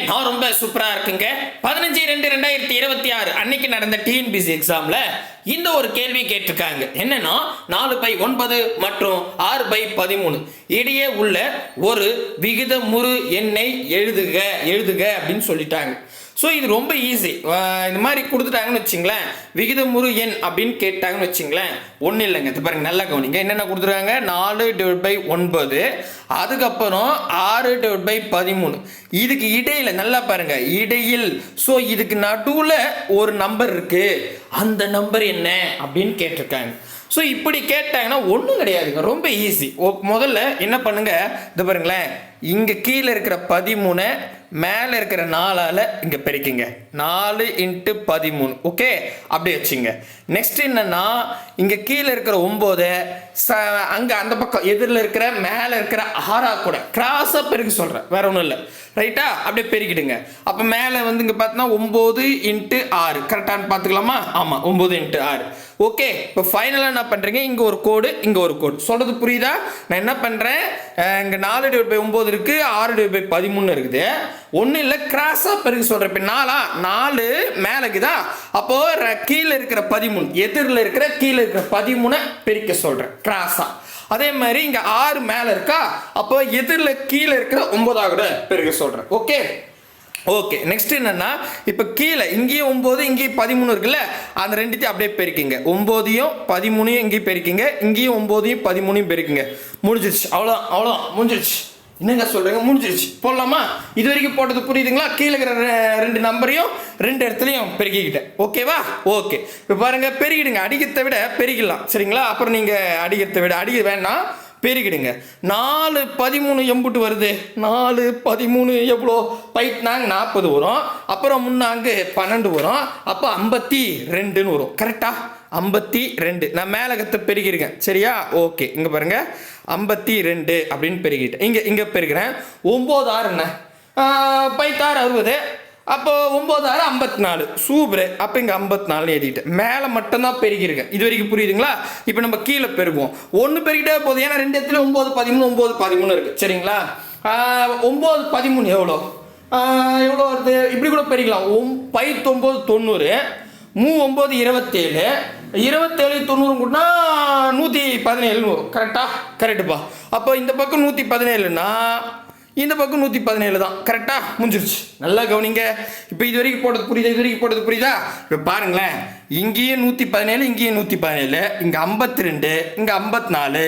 நான் ரொம்ப சூப்பரா இருக்குங்க. 15/2/2026 அன்னைக்கு நடந்த டிஎன்பிசி எக்ஸாம்ல இந்த ஒரு கேள்வி கேட்டிருக்காங்க. என்னன்னா 4/9 மற்றும் 6/13 இடையே உள்ள ஒரு விகிதமுறு எண்ணை எழுதுக அப்படின்னு சொல்லிட்டாங்க. ஸோ இது ரொம்ப ஈஸி. இந்த மாதிரி கொடுத்துட்டாங்கன்னு வச்சுங்களேன், விகிதமுறு எண் அப்படின்னு கேட்டாங்கன்னு வச்சுங்களேன், ஒன்றும் இல்லைங்க. இது பாருங்க, நல்லா கவனிங்க. என்னென்ன கொடுத்துருக்காங்க? 4/9, அதுக்கப்புறம் 6/13. இதுக்கு இடையில நல்லா பாருங்க, இடையில். ஸோ இதுக்கு நடுவில் ஒரு நம்பர் இருக்கு, அந்த நம்பர் என்ன அப்படின்னு கேட்டிருக்காங்க. ஸோ இப்படி கேட்டாங்கன்னா ஒன்றும் கிடையாதுங்க, ரொம்ப ஈஸி. முதல்ல என்ன பண்ணுங்க, இது பாருங்களேன், இங்கே கீழே இருக்கிற 13 மேலே இருக்கிற 4ஆல் இங்கே பெருக்கிங்க. 4 × 13. ஓகே, அப்படியே வச்சுங்க. நெக்ஸ்ட் என்னன்னா, இங்கே கீழே இருக்கிற 9 அங்கே அந்த பக்கம் எதிரில் இருக்கிற மேலே இருக்கிற 6 கூட கிராஸாக பெருக்க சொல்கிறேன், வேற ஒன்றும் இல்லை. ரைட்டா? அப்படியே பெருக்கிடுங்க. அப்போ மேலே வந்து இங்கே பார்த்தோன்னா 9 × 6 கரெக்டானு பார்த்துக்கலாமா? ஆமாம், 9 × 6. ஓகே, இப்போ ஃபைனலாக என்ன பண்ணுறீங்க, இங்கே ஒரு கோடு, இங்கே ஒரு கோடு. சொல்கிறது புரியுதா? நான் என்ன பண்ணுறேன், இங்கே 4/9 இருக்குது, 6/13 இருக்குது. ஒன்றும் இல்லை, கிராஸாக பெருக்க சொல்கிறேன். இப்போ 4 மேலே இருக்குதா, அப்போது கீழே இருக்கிற 13 எதிரில் இருக்கிற கீழே இருக்கிற 13 பெருக்க சொல்கிறேன் கிராஸாக. அதே மாதிரி இங்கே 6 மேலே இருக்கா, அப்போ எதிரில் கீழே இருக்கிற 9 கூட பெருக்க சொல்கிறேன். Okay okay. நெக்ஸ்ட் என்னன்னா, இப்போ கீழே இங்கேயும் 9 இங்கேயும் 13 இருக்குல்ல, அந்த ரெண்டுத்தையும் அப்படியே பெருக்கிங்க. 9யும் 13யும் இங்கேயும் பெருக்கிங்க, இங்கேயும் 9யும் 13யும் பெருக்கிங்க. முடிஞ்சிருச்சு, அவ்வளோதான் முடிஞ்சிருச்சு. என்னங்க சொல்றீங்க, முடிஞ்சிருச்சு? போடலாமா? இது வரைக்கும் போட்டது புரியுதுங்களா? கீழே இருக்கிற 2 நம்பரையும் 2 இடத்துலையும் பெருக்கிக்கிட்டேன். ஓகேவா? ஓகே. இப்போ பாருங்க, பெருகிடுங்க. அடிக்கிறத விட பெருகிடலாம், சரிங்களா? அப்புறம் நீங்கள் அடிக்க வேணாம், பெருகிடுங்க. 4/13 எம்புட்டு வருது? 4/13 எவ்வளோ? பைட்னாங்க 40 வரும், அப்புறம் முன்னாங்க 12 வரும், அப்போ 52 வரும். கரெக்டா? 52. நான் மேலே கற்று பெருகிருக்கேன், சரியா? ஓகே, இங்கே பாருங்க, 52 அப்படின்னு பெருகிட்டேன். இங்கே பெருகிறேன். 9 6 என்ன? 6 60. அப்போ 9 6 54. சூப்பர். அப்போ இங்கே 54 எழுதிக்கிட்டேன். மேலே மட்டும்தான் பெருகிருக்கேன். இது வரைக்கும் புரியுதுங்களா? இப்போ நம்ம கீழே பெருகுவோம். 1 பெருகிட்டே போதும், ஏன்னா 2 இடத்துல 9 13 9 13 இருக்குது, சரிங்களா? 9 13 எவ்வளோ வருது? இப்படி கூட பெருக்கலாம். 9 90, 9 27, 27 90 கூட்டினா 117 வரும். கரெக்டா? கரெக்டுப்பா. அப்போ இந்த பக்கம் 117னா இந்த பக்கம் 117 தான். கரெக்டா? முடிஞ்சிருச்சு. நல்லா கவனிங்க. இப்போ இது வரைக்கும் போட்டது புரியுதா? இப்போ பாருங்களேன், இங்கேயும் 117, இங்கேயும் 117, இங்கே 52, இங்கே 54,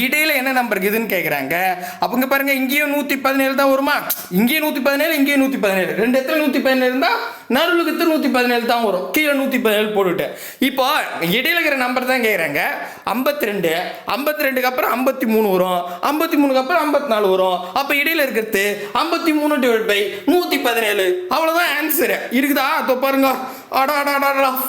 இடையில என்ன நம்பர் இருக்குதுன்னு கேட்குறாங்க. அப்போ இங்கே பாருங்க, இங்கேயும் 117 தான் வருமா? இங்கேயும் 117, இங்கேயும் 117, 2 இடத்துல 117 இருந்தால் நடுவுக்கு 117 தான் வரும். கீழே 117 போட்டுவிட்டேன். இப்போ இடையில இருக்கிற நம்பர் தான் கேட்குறாங்க. 52, 52க்கு அப்புறம் 53 வரும், 53க்கு அப்புறம் 54 வரும். அப்போ இடையில இருக்கிறது 53/117. அவ்வளோதான் ஆன்சரு. இருக்குதா? அதோ பாருங்க,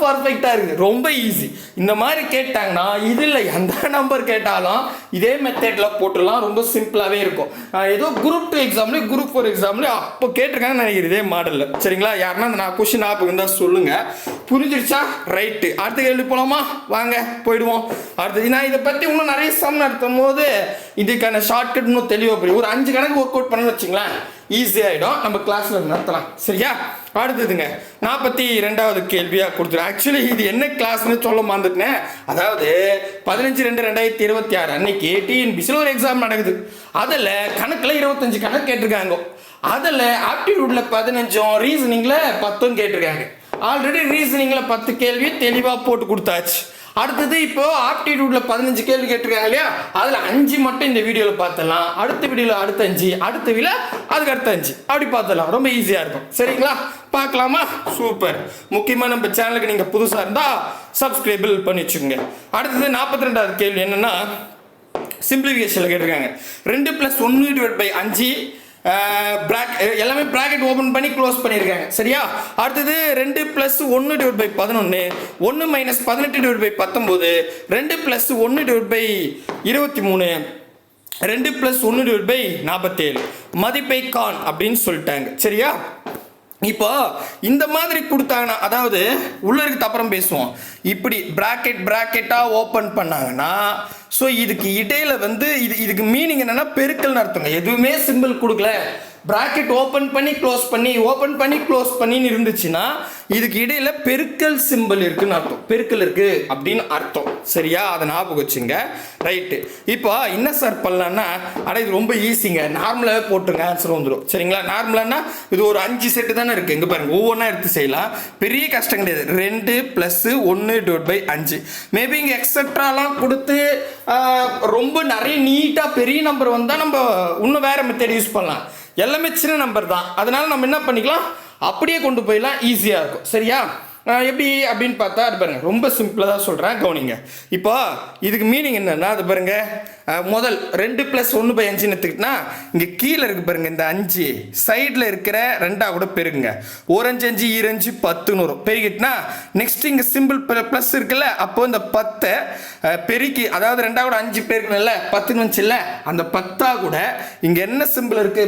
பர்ஃபெக்டாக இருக்குது. ரொம்ப ஈஸி. இந்த மாதிரி கேட்டாங்கன்னா இது இல்லை, எந்த நம்பர் கேட்டாலும் இதே மெத்தடில் போட்டுடலாம். ரொம்ப சிம்பிளாகவே இருக்கும். ஏதோ குரூப் 2 எக்ஸாம்லேயும் குரூப் 4 எக்ஸாம்லேயும் அப்போ கேட்டிருக்காங்கன்னு நினைக்கிறேன் இதே மாடலில், சரிங்களா? யாருன்னா நான் கொஸ்டின் ஆப் இருந்தால் சொல்லுங்கள். புரிஞ்சிருச்சா? ரைட்டு. அடுத்த கேள்வி போகலாமா? வாங்க போயிடுவோம். அடுத்தது நான் இதை பற்றி இன்னும் நிறைய சம் நடத்தும் போது இதுக்கான ஷார்ட்கட் இன்னும் தெளிவாக புரியும். ஒரு 5 கணக்கு ஒர்க் அவுட் பண்ணணும்னு வச்சுங்களேன், ஈஸியாகிடும். நம்ம கிளாஸில் நடத்தலாம், சரியா? அடுத்ததுங்க 42வது கேள்வியாக கொடுத்துருவேன். ஆக்சுவலி இது என்ன கிளாஸ்ன்னு சொல்ல மறந்துட்டேன். அதாவது 15/2/2026 அன்னைக்கு டிஎன்பிசியில் ஒரு எக்ஸாம் நடக்குது. அதில் கணக்கில் 25 கணக்கு கேட்டிருக்காங்க. அதில் ஆப்டிடியூடில் 15, ரீசனிங்கில் 10 கேட்டிருக்காங்க. ஆல்ரெடி ரீசனிங்கில் 10 கேள்வி தெளிவாக போட்டு கொடுத்தாச்சு. அடுத்தது இப்போ ஆப்டிடியூட்ல 15 கேள்வி கேட்டிருக்காங்க இல்லையா, அதில் 5 மட்டும் இந்த வீடியோவில் பார்த்துடலாம். அடுத்த வீடியோவில் அடுத்த 5, அடுத்த வீடியோவில் அதுக்கு அடுத்த 5, அப்படி பார்த்துடலாம். ரொம்ப ஈஸியாக இருக்கும், சரிங்களா? பார்க்கலாமா? சூப்பர். முக்கியமாக நம்ம சேனலுக்கு நீங்கள் புதுசாக இருந்தால் சப்ஸ்கிரைபிள் பண்ணி வச்சுக்கோங்க. அடுத்தது 42வது கேள்வி என்னன்னா, சிம்பிளிஃபிகேஷனில் கேட்டிருக்காங்க. 2 + 1/5 எல்லாமே பிராக்கெட் ஓபன் பண்ணி க்ளோஸ் பண்ணியிருக்காங்க, சரியா? அடுத்தது 2 + 1/11, 1 - 18/19, 2 + 1/23, 2 + 1/47 மதிப்பை காண் அப்படின்னு சொல்லிட்டாங்க, சரியா? இப்போ இந்த மாதிரி கொடுத்தாங்கன்னா, அதாவது உள்ள இருக்கு அப்புறம் பேசுவோம். இப்படி பிராக்கெட்டாக ஓப்பன் பண்ணாங்கன்னா ஸோ இதுக்கு இடையில வந்து இதுக்கு மீனிங் என்னன்னா பெருக்கல்னு அர்த்தங்க. எதுவுமே சிம்பிள் கொடுக்கல, பிராக்கெட் ஓப்பன் பண்ணி க்ளோஸ் பண்ணி ஓப்பன் பண்ணி க்ளோஸ் பண்ணின்னு இருந்துச்சுன்னா இதுக்கு இடையில பெருக்கல் சிம்பிள் இருக்குன்னு அர்த்தம், பெருக்கல் இருக்கு அப்படின்னு அர்த்தம். சரியா, அதை ஞாபகம் வச்சுங்க. ரைட்டு, இப்போ என்ன சார் பண்ணலான்னா, ஆனால் இது ரொம்ப ஈஸிங்க, நார்மலாகவே போட்டுருங்க ஆன்சர் வந்துடும். சரிங்களா, நார்மலானா இது ஒரு 5 செட்டு தானே இருக்குது, இங்கே பாருங்க ஒவ்வொன்றா எடுத்து செய்யலாம், பெரிய கஷ்டம் கிடையாது. 2 + 1/5. மேபி இங்கே எக்ஸட்ராலாம் கொடுத்து ரொம்ப நிறைய நீட்டாக பெரிய நம்பர் வந்தால் நம்ம இன்னும் வேறு மெத்தட் யூஸ் பண்ணலாம். எல்லாமே சின்ன நம்பர் தான், அதனால நம்ம என்ன பண்ணிக்கலாம், அப்படியே கொண்டு போயிடலாம், ஈஸியாக இருக்கும். சரியா, எப்படி அப்படின்னு பார்த்தா அது பாருங்க, ரொம்ப சிம்பிளாக தான் சொல்கிறேன், கவனிங்க. இப்போ இதுக்கு மீனிங் என்னன்னா, அது பாருங்க, முதல் 2 + 1/5 எடுத்துக்கிட்டா இங்கே கீழே இருக்கு பாருங்க, இந்த 5 சைடில் இருக்கிற 2 கூட பெருகுங்க. 1 5 2 10 வரும். பெருகிட்டுனா நெக்ஸ்ட் இங்கே சிம்பிள் ப்ளஸ் இருக்குல்ல, அப்போ இந்த 10 பெருக்கி, அதாவது 2 கூட 5 பெருக்கணும்ல, 10 வந்துச்சுல்ல, அந்த 10 கூட இங்கே என்ன சிம்பிள் இருக்கு,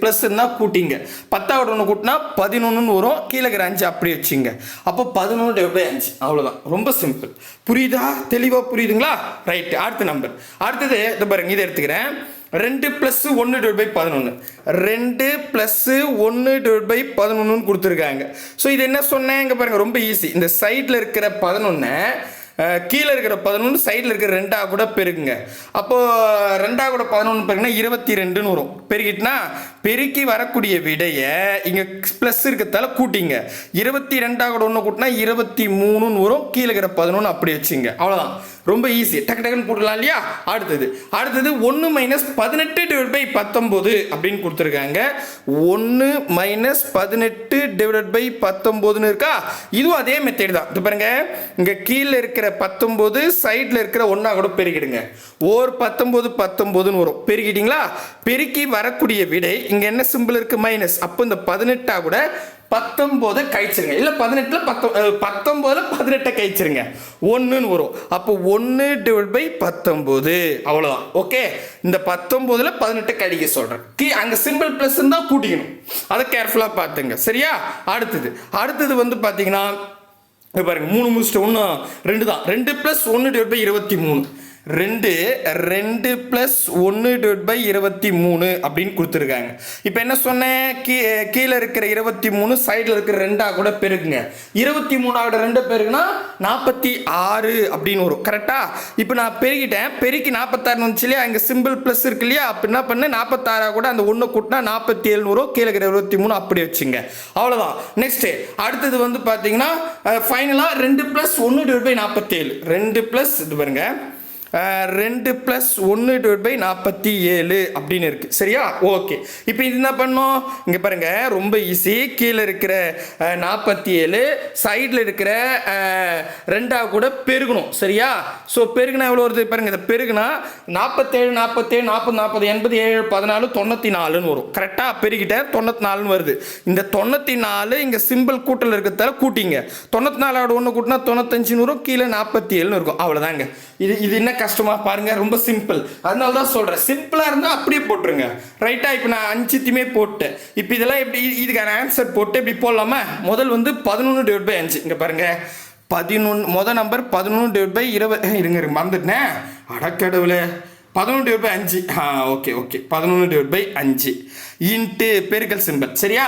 ப்ளஸ்ன்னா கூட்டிங்க. 10 கூட 1 கூட்டினா 11 வரும், கீழே இருக்கிற 5 அப்படி வச்சுங்க. அப்போ 11/5, அவ்வளோதான். ரொம்ப சிம்பிள். புரியுதா, தெளிவாக புரியுதுங்களா? ரைட்டு, அடுத்த நம்பர். அடுத்தது இது பாருங்க, இதை எடுத்துக்கிறேன். 2 + 1/11. 2 + 1/11 கொடுத்துருக்காங்க. ஸோ இது என்ன சொன்னேன், இங்கே பாருங்க, ரொம்ப ஈஸி. இந்த சைடில் இருக்கிற 11 கீழே இருக்கிற 11 சைடில் இருக்கிற 2 கூட பெருக்குங்க. அப்போது 2 கூட 11 பெருக்குன்னா 22ன்னு வரும். பெருக்கிட்டுனா பெருக்கி வரக்கூடிய விடையை இங்கே ப்ளஸ் இருக்கிறதால கூட்டிங்க. 22 கூட 1 கூட்டினா 23ன்னு வரும், கீழே இருக்கிற 11 அப்படி வச்சுங்க. அவ்வளோதான், ரொம்ப ஈஸி, டக்கு டக்குன்னு போட்டுடலாம் இல்லையா? அடுத்தது 1 - 18/19 அப்படின்னு கொடுத்துருக்காங்க. 1 - 18/19 இருக்கா, இதுவும் அதே மெத்தட் தான். இது பாருங்க, இங்கே கீழே இருக்கிற 19 சைடில் இருக்கிற 1 கூட பெருக்கிடுங்க. 19 வரும். பெருக்கிட்டீங்களா? பெருக்கி வரக்கூடிய விடை இங்கே என்ன சிம்பிள் இருக்கு, மைனஸ். அப்போ இந்த 18 கூட 19 கழிச்சிருங்க, இல்லை 19 18 கழிச்சிருங்க, 1ன்னு வரும். அப்போ 1/19, அவ்வளோதான். ஓகே, இந்த 19 18 கழிக்க சொல்கிறேன். அங்கே சிம்பிள் ப்ளஸ் தான் கூட்டிக்கணும், அதை கேர்ஃபுல்லாக பார்த்துங்க. சரியா, அடுத்தது வந்து பார்த்தீங்கன்னா பாருங்க, 3 முடிச்சுட்டு 1 2 தான். 2 + 1/23. 2 + 1/23 அப்படின்னு கொடுத்துருக்காங்க. இப்போ என்ன சொன்னேன், கீழே இருக்கிற 23 சைடில் இருக்கிற 2 கூட பெருக்குங்க. 23 2 பெருக்குனா 46 அப்படின்னு வரும். கரெக்டா? இப்போ நான் பெருக்கிட்டேன், பெருக்கி 46 வந்துச்சு இல்லையா, இங்கே சிம்பிள் ப்ளஸ் இருக்கு இல்லையா, அப்போ என்ன பண்ணு, 46 கூட அந்த 1 கூட்டினா 47 வரும், கீழே இருக்கிற 23 அப்படி வச்சுங்க. அவ்வளோதான். நெக்ஸ்ட் அடுத்தது வந்து பார்த்தீங்கன்னா ஃபைனலாக 2 + 1/47. 2 இது பாருங்க, 2 + 1/47 அப்படின்னு இருக்கு. சரியா, ஓகே. இப்போ இது என்ன பண்ணோம், இங்கே பாருங்க, ரொம்ப ஈஸி. கீழே இருக்கிற 47 சைடில் இருக்கிற 2 கூட பெருகணும். சரியா, ஸோ பெருகுனா எவ்வளோ வருது பாருங்க, இதை பெருகுனா 47 47 40 40 87 14 94ன்னு வரும். கரெக்டாக பெருகிட்ட 94ன்னு வருது. இந்த 94 இங்கே சிம்பிள் கூட்டல் இருக்கிறதால கூட்டிங்க. 94 1 கூட்டினா 95ன்னு வரும், கீழே 47ன்னு இருக்கும். அவ்வளோதாங்க. இது என்ன கஷ்டமா பாருங்க, ரொம்ப சிம்பிள். அதனால தான் சொல்றேன், சிம்பிளா இருந்தா அப்படியே போட்டுருங்க. ரைட்டா, இப்போ நான் 5த்தையுமே போட்டேன். இப்போ இதெல்லாம் எப்படி, இதுக்கான ஆன்சர் போட்டு இப்படி போடலாமா? முதல் வந்து 11/5. இங்க பாருங்க, 11 முதல் நம்பர் 11/20. இருங்க மறந்துட்டேன், அடக்கடவுளே. 11/5. ஓகே 11/5 இன்ட்டு பெருக்கல் சிம்பிள். சரியா,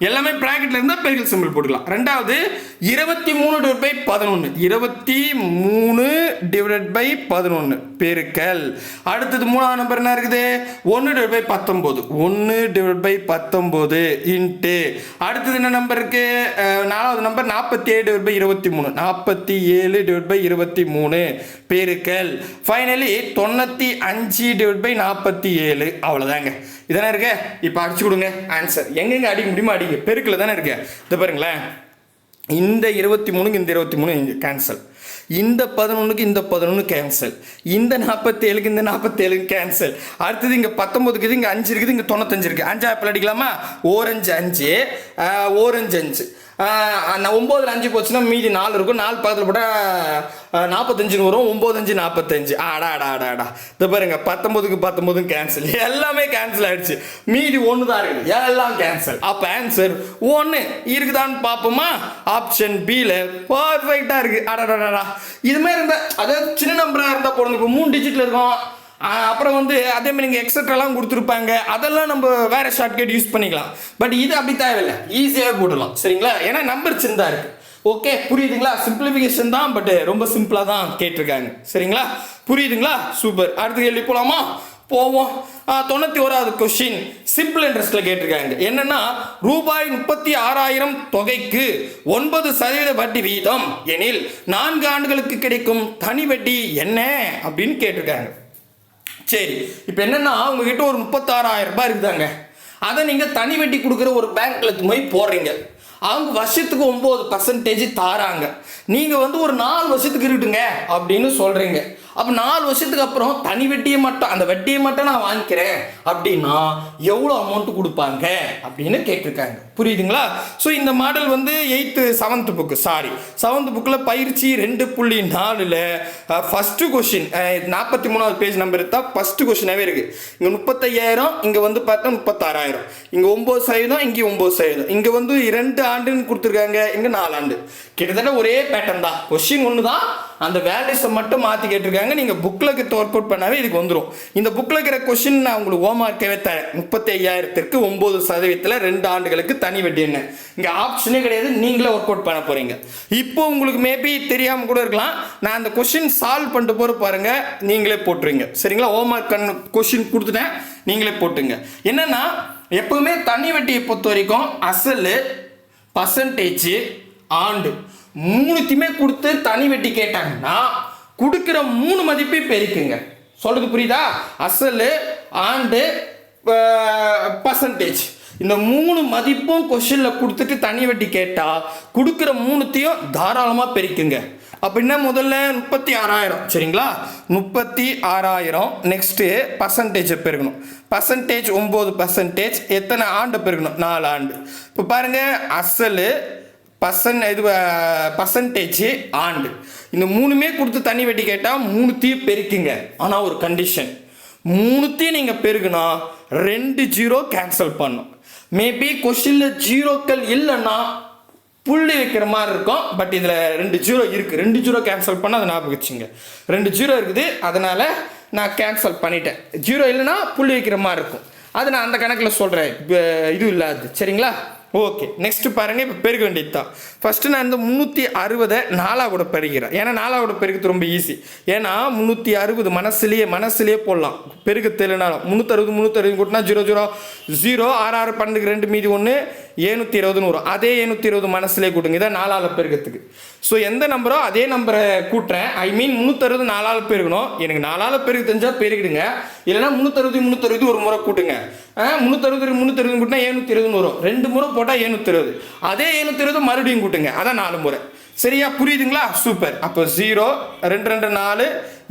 எல்லாமே பிராக்கெட்ல இருந்தா பெருக்கல் சிம்பிள் போட்டுக்கலாம். ரெண்டாவது 23/11. 23/11 பெருக்கல். அடுத்தது மூணாவது நம்பர் என்ன இருக்குது, 1/19. 1/19 இன்ட்டு அடுத்தது என்ன நம்பர் இருக்கு, நாலாவது நம்பர் 47/23. 47/23 பெருக்கல். ஃபைனலி 95/47. அவ்வளோதாங்க. இதானே இருக்கு. இப்போ அடிச்சு கொடுங்க ஆன்சர். எங்கெங்க அடிக்க முடியுமோ அடிங்க. பெருக்கில் தானே இருக்கு. இதை பாருங்களேன், இந்த 23க்கு இந்த 23 கேன்சல், இந்த 11க்கு இந்த 11 கேன்சல், இந்த 47க்கு இந்த 47 கேன்சல். அடுத்தது இங்கே 19க்கு இங்கே 5 இருக்குது, இங்கே 95 இருக்குது. 5 ஆப்பிள் அடிக்கலாமா? ஓரஞ்சு 5, ஓரஞ்சு 5. 9ல் 5 போச்சுன்னா மீதி 4 இருக்கும். 4 பக்கத்தில் போட்டால் 45 வரும், 9 5 45. ஆடா இதை பாருங்க, 19க்கு 19 கேன்சல், எல்லாமே கேன்சல் ஆயிடுச்சு. மீதி ஒன்று தான் இருக்குது, எல்லாம் கேன்சல். அப்போ ஆன்சர் 1 இருக்குதான்னு பார்ப்போமா? ஆப்ஷன் பியில் பர்ஃபெக்டாக இருக்கு. அடாடாடா, இது மாதிரி இருந்தால், அதாவது சின்ன நம்பராக இருந்தால் போடுங்க. இப்போ 3 டிஜிட்டில் இருக்கும். அப்புறம் வந்து அதே மாதிரி நீங்கள் எக்ஸட்ராலாம் கொடுத்துருப்பாங்க, அதெல்லாம் நம்ம வேற ஷார்ட்கட் யூஸ் பண்ணிக்கலாம். பட் இது அப்படி தேவையில்லை, ஈஸியாக போடலாம். சரிங்களா? ஏன்னா நம்பர் சின்னதாக இருக்கு. ஓகே, புரியுதுங்களா? சிம்பிளிஃபிகேஷன் தான், பட் ரொம்ப சிம்பிளாக தான் கேட்டிருக்காங்க. சரிங்களா? புரியுதுங்களா? சூப்பர். அடுத்த கேள்வி போகலாமா? போவோம். 91வது கொஸ்டின் சிம்பிள் இன்ட்ரெஸ்ட்ல கேட்டிருக்காங்க. என்னன்னா, ரூபாய் 36,000 தொகைக்கு 9% வட்டி வீதம் எனில் 4 ஆண்டுகளுக்கு கிடைக்கும் தனி வட்டி என்ன அப்படின்னு கேட்டிருக்காங்க. சரி, இப்போ என்னன்னா, உங்ககிட்ட ஒரு 36,000 ரூபாய் இருக்குதாங்க. அதை நீங்கள் தனி வட்டி கொடுக்குற ஒரு பேங்க்ல போய் போடுறீங்க. அவங்க வருஷத்துக்கு 9% தாராங்க. நீங்கள் வந்து ஒரு 4 வருஷத்துக்கு இருக்கட்டுங்க அப்படின்னு சொல்கிறீங்க. அப்போ 4 வருஷத்துக்கு அப்புறம் தனி வட்டியை மட்டும், அந்த வட்டியை மட்டும் நான் வாங்கிக்கிறேன் அப்படின்னா எவ்வளோ அமௌண்ட் கொடுப்பாங்க அப்படின்னு கேட்டிருக்காங்க. புரியுதுங்களா? ஸோ இந்த மாடல் வந்து 7th புக்கில் பயிற்சி 2.4ல் ஃபஸ்ட்டு கொஸ்டின் 43வது பேஜ் நம்பர் எடுத்தால் ஃபஸ்ட்டு கொஸ்டினாகவே இருக்குது. இங்கே 35,000, இங்கே வந்து பார்த்தா 36,000, இங்கே 9%, இங்கே 9%, இங்கே வந்து 2 ஆண்டுன்னு கொடுத்துருக்காங்க, இங்கே 4 ஆண்டு. கிட்டத்தட்ட ஒரே பேட்டர்ன் தான், கொஸ்டின் ஒன்று தான், அந்த வேல்யூஸை மட்டும் மாற்றி கேட்டிருக்காங்க. நீங்கள் புக்கில் ஒர்க் அவுட் பண்ணாவே இதுக்கு வந்துடும். இந்த புக்கில் இருக்கிற கொஸ்டின் நான் உங்களுக்கு ஹோம்ஒர்க்கவே தரேன். 35,000க்கு 9% 2 ஆண்டுகளுக்கு தனி வட்டி என்ன? இங்கே ஆப்ஷனே கிடையாது, நீங்களே ஒர்க் அவுட் பண்ண போறீங்க. இப்போ உங்களுக்கு மேபி தெரியாமல் கூட இருக்கலாம். நான் அந்த கொஸ்டின் சால்வ் பண்ணிட்டு போகிற பாருங்க, நீங்களே போட்டுருங்க. சரிங்களா? ஹோம்ஒர்க் கொஸ்டின் கொடுத்துட்டேன், நீங்களே போட்டுங்க. என்னன்னா, எப்பவுமே தனி வட்டியை பொறுத்த வரைக்கும் அசல், பர்சன்டேஜ், ஆண்டு 3த்தையுமே கொடுத்து தனி வட்டி கேட்டாங்கன்னா கொடுக்குற 3 மதிப்பை பெருக்குங்க. சொல்றது புரியுதா? அசல், ஆண்டு, பர்சன்டேஜ், இந்த 3 மதிப்பும் கொஸ்டின்ல கொடுத்துட்டு தனி வட்டி கேட்டா கொடுக்குற 3த்தையும் தாராளமாக பெருக்குங்க. அப்படின்னா முதல்ல 36,000. சரிங்களா? 36,000. நெக்ஸ்ட்டு பர்சன்டேஜை பெருக்கணும். பர்சன்டேஜ் 9%. எத்தனை ஆண்டு பெருக்கணும்? 4 ஆண்டு. இப்போ பாருங்க, அசல், பர்சன்டேஜ், ஆண்டு, இந்த 3மே கொடுத்து தனி வட்டி கேட்டால் 3த்தையும் பெருக்குங்க. ஆனால் ஒரு கண்டிஷன், 3த்தையும் நீங்கள் பெருக்குனா 2 0 கேன்சல் பண்ணும். மேபி கொஸ்டினில் ஜீரோக்கள் இல்லைன்னா புள்ளி வைக்கிற மாதிரி இருக்கும். பட் இதில் 2 0 இருக்குது. 2 0 கேன்சல் பண்ண அதை ஞாபகம் வச்சுங்க. 2 0 இருக்குது, அதனால் நான் கேன்சல் பண்ணிட்டேன். 0 இல்லைன்னா புள்ளி வைக்கிற மாதிரி இருக்கும். அது நான் அந்த கணக்கில் சொல்கிறேன், இது இல்லாது. சரிங்களா? ஓகே, நெக்ஸ்ட் பாருங்க. இப்போ பெருக்க வேண்டியது தான். ஃபர்ஸ்ட் நான் இந்த 360 4 கூட பெருக்கிறேன். ஏன்னா 4 கூட பெருக்கிறது ரொம்ப ஈஸி. ஏன்னா 360 மனசுலேயே போடலாம், பெருக்க தெரியலனாலும். 360 கூட்டினா 0 0 0, 6 6 12 2 மீதி 1, 720 வரும். அதே 720 மனசுலேயே கூட்டுங்க. இதான் 4ஆல் பெருக்கிறதுக்கு. ஸோ எந்த நம்பரோ அதே நம்பரை கூட்டுறேன். ஐ மீன் 360 4ஆல் பெருக்கணும். எனக்கு 4ஆல் பெருக்க தெரிஞ்சால் பெருக்கிடுங்க. இல்லைன்னா 360 ஒரு முறை கூட்டுங்க. 360 கூட்டினா 720 வரும். 2 முறை போட்டால் 720. அதே 720 மறுபடியும் கூட்டுங்க. அதான் 4 முறை. சரியா? புரியுதுங்களா? சூப்பர். அப்போ 0 2 2 4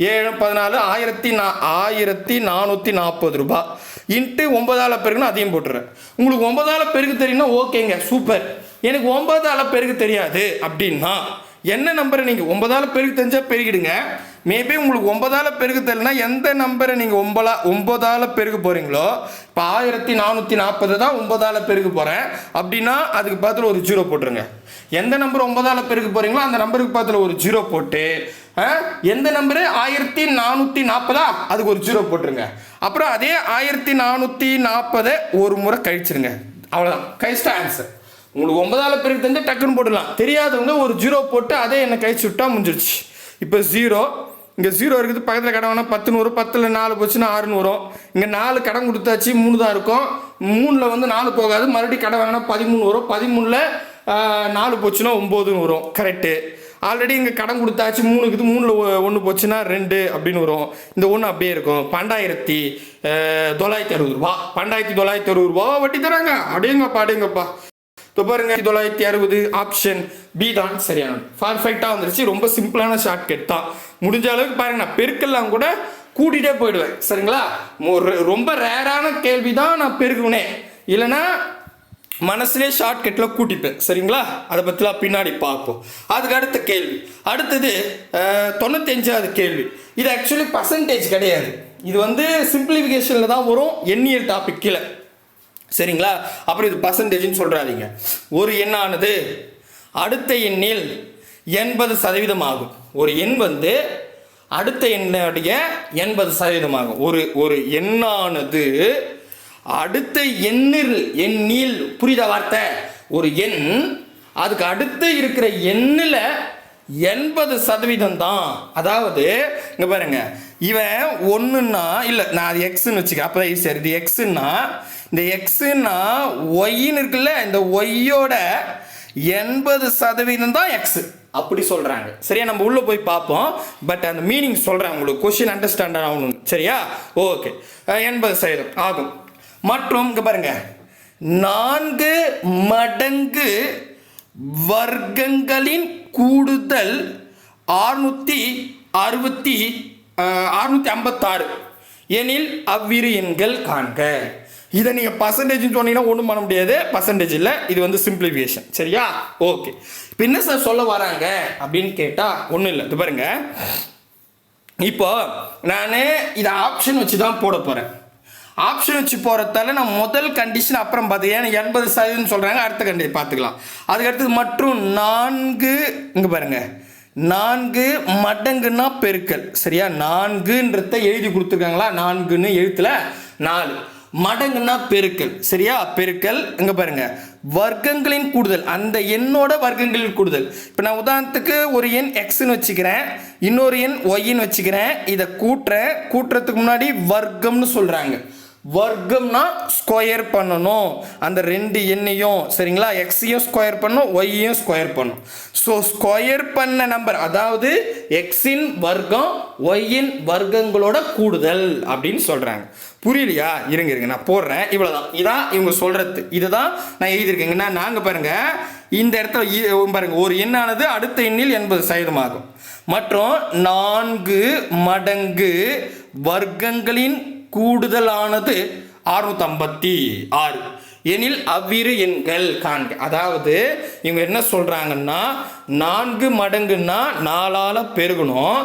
7 14 1440 ரூபாய் இன்ட்டு 9ஆல் பெருக்கணும். அதையும் போட்டுறேன். உங்களுக்கு 9ஆல் பெருக்க தெரியும்னா ஓகேங்க, சூப்பர். எனக்கு 9ஆல் பெருக்க தெரியாது அப்படின்னா என்ன நம்பரை நீங்கள் 9ஆல் பெருக்க தெரிஞ்சால் பெருக்கிடுங்க. மேபி உங்களுக்கு 9ஆல் பெருக்க தெரியலனா எந்த நம்பரை நீங்கள் 9ஆல் பெருக்க போகிறீங்களோ, இப்போ 1440 தான் 9ஆல் பெருக்க போகிறேன் அப்படின்னா அதுக்கு பக்கத்தில் ஒரு 0 போட்டுருங்க. எந்த நம்பர் 9ஆல் பெருக்க போகிறீங்களோ அந்த நம்பருக்கு பக்கத்தில் ஒரு 0 போட்டு, எந்த நம்பரு 1440 அதுக்கு ஒரு 0 போட்டுருங்க. அப்புறம் அதே 1440 ஒரு முறை கழிச்சிருங்க. அவ்வளோதான், கழிச்சிட்டா ஆன்சர். உங்களுக்கு 9ஆல் பெருக்க தெரிஞ்சு டக்குன்னு போட்டுடலாம். தெரியாதவங்க ஒரு 0 போட்டு அதே என்ன கழிச்சு விட்டா முடிஞ்சிருச்சு. இப்போ 0, இங்கே 0 இருக்குது, பக்கத்தில் கடன் வேணால் 10 வரும். 10ல் 4 போச்சுன்னா 6 வரும். இங்கே 4 கடன் கொடுத்தாச்சு, 3 தான் இருக்கும். 3ல் வந்து 4 போகாது, மறுபடியும் கடன் வாங்கினா 13 வரும். 13ல் 4 போச்சுன்னா 9 வரும். கரெக்டு. ஆல்ரெடி இங்கே கடன் கொடுத்தாச்சு, 3 இருக்குது, 3ல் 1 போச்சுன்னா 2 அப்படின்னு வரும். இந்த 1 அப்படியே இருக்கும். 12,960 ரூபா. 12,960 ரூபா வட்டி தராங்க. அடேங்கப்பா. இப்போ பாருங்க, 960 ஆப்ஷன் பி தான் சரியான. பர்ஃபெக்டாக வந்துருச்சு. ரொம்ப சிம்பிளான ஷார்ட்கட் தான். முடிஞ்ச அளவுக்கு பாருங்க, நான் பெருக்கெல்லாம் கூட கூட்டிகிட்டே போயிடுவேன். சரிங்களா? ரொம்ப ரேரான கேள்வி தான் நான் பெருக்குவேனே. இல்லைன்னா மனசுலேயே ஷார்ட்கட்டில் கூட்டிப்பேன். சரிங்களா? அதை பற்றிலாம் பின்னாடி பார்ப்போம். அதுக்கு அடுத்த கேள்வி, அடுத்தது 95வது கேள்வி. இது ஆக்சுவலி பர்சன்டேஜ் கிடையாது, இது வந்து சிம்பிளிஃபிகேஷனில் தான் வரும், எண்ணியல் டாபிக் கீழே. சரிங்களா? அப்புறம் இது பர்சன்டேஜ்னு சொல்கிறாதீங்க. ஒரு எண்ணானது அடுத்த எண்ணில் 80% ஆகும். ஒரு எண் வந்து அடுத்த எண்ணுடைய 80% ஆகும். ஒரு எண்ணானது அடுத்த எண்ணில் புரியுத வார்த்தை? ஒரு எண் அதுக்கு அடுத்து இருக்கிற எண்ணில் 80% தான். அதாவது இங்கே பாருங்க, இவன் ஒன்றுன்னா இல்லை, நான் அது எக்ஸ்ன்னு வச்சுக்க, அப்போ தான் ஈஸியாக. இது எக்ஸுன்னா, இந்த எக்ஸுன்னா ஒய்ன்னு இருக்குல்ல, இந்த ஒய்யோட 80% தான் எக்ஸு அப்படி சொல்கிறாங்க. சரியா? நம்ம உள்ளே போய் பார்ப்போம். பட் அந்த மீனிங் சொல்கிறேன் உங்களுக்கு, கொஸ்டின் அண்டர்ஸ்டாண்ட் ஆகணும். சரியா? ஓகே. 80% ஆகும். மற்றும் இங்கே பாருங்க, 4 மடங்கு வர்க்கங்களின் கூடுதல் 656 எனில் அவ்விரு எண்கள் காண்க. இதை நீங்கள் பர்சன்டேஜ் சொன்னீங்கன்னா ஒன்றும் பண்ண முடியாது, பர்சன்டேஜ் இல்லை, இது வந்து சிம்பிளிஃபிகேஷன். சரியா? ஓகே. இப்போ என்ன சார் சொல்ல வராங்க அப்படின்னு கேட்டால் ஒன்றும் இல்லை. இது பாருங்க, இப்போ நான் இதை ஆப்ஷன் வச்சு தான் போட போகிறேன். ஆப்ஷன் வச்சு போகிறதால நான் முதல் கண்டிஷன் அப்புறம் பார்த்து, ஏன்னா 80% சொல்கிறாங்க, அடுத்த கண்டிஷன் பார்த்துக்கலாம். அதுக்கடுத்தது மற்றும் 4, இங்கே பாருங்க, 4 மடங்குன்னா பெருக்கல். சரியா? 4ன்றத எழுதி கொடுத்துருக்காங்களா? 4ன்னு எழுத்துல 4 மடங்குன்னா பெருக்கல். சரியா? பெருக்கல். இங்கே பாருங்க, வர்க்கங்களின் கூடுதல், அந்த எண்ணோட வர்க்கங்களின் கூடுதல். இப்போ நான் உதாரணத்துக்கு ஒரு எண் எக்ஸ்ன்னு வச்சுக்கிறேன், இன்னொரு எண் ஒய்ன்னு வச்சுக்கிறேன். இதை கூட்டுறதுக்கு முன்னாடி வர்க்கம்னு சொல்கிறாங்க. வர்க்கம்னா ஸ்கொயர் பண்ணணும் அந்த ரெண்டு எண்ணையும். சரிங்களா? எக்ஸையும் ஸ்கொயர் பண்ணணும், ஒய்யையும் ஸ்கொயர் பண்ணணும். ஸோ ஸ்கொயர் பண்ண நம்பர், அதாவது எக்ஸின் வர்க்கம் ஒய்யின் வர்க்கங்களோட கூடுதல் அப்படின்னு சொல்கிறாங்க. புரியலையா? இருங்க நான் போடுறேன். இவ்வளோதான், இதான் இவங்க சொல்கிறது. இதுதான் நான் எழுதியிருக்கேங்கன்னா, நாங்கள் பாருங்கள் இந்த இடத்துல பாருங்கள், ஒரு எண்ணானது அடுத்த எண்ணில் 80% ஆகும். மற்றும் 4 மடங்கு வர்க்கங்களின் கூடுதலானது 656 எனில் அவ்விரு எண்கள் காண்க. அதாவது இவங்க என்ன சொல்றாங்கன்னா, 4 மடங்குன்னா 4ஆல பெருகணும்.